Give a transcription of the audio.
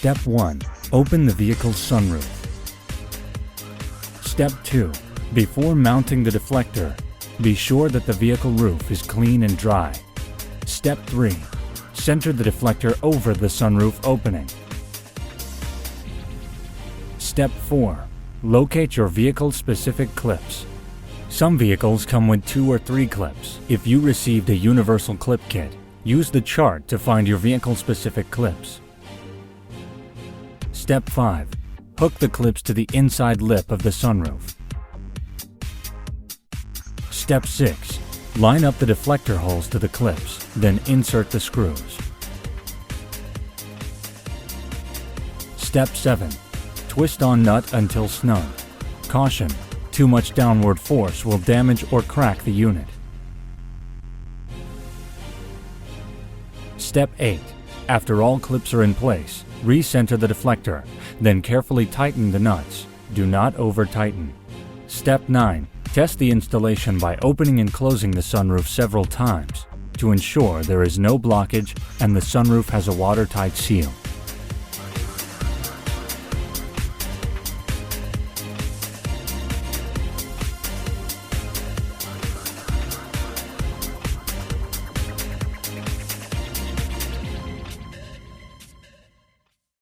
Step 1. Open the vehicle's sunroof. Step 2. Before mounting the deflector, be sure that the vehicle roof is clean and dry. Step 3. Center the deflector over the sunroof opening. Step 4. Locate your vehicle-specific clips. Some vehicles come with 2 or 3 clips. If you received a universal clip kit, use the chart to find your vehicle-specific clips. Step 5. Hook the clips to the inside lip of the sunroof. Step 6. Line up the deflector holes to the clips, then insert the screws. Step 7. Twist on nut until snug. Caution: too much downward force will damage or crack the unit. Step 8. After all clips are in place, recenter the deflector, then carefully tighten the nuts. Do not over-tighten. Step 9. Test the installation by opening and closing the sunroof several times to ensure there is no blockage and the sunroof has a watertight seal.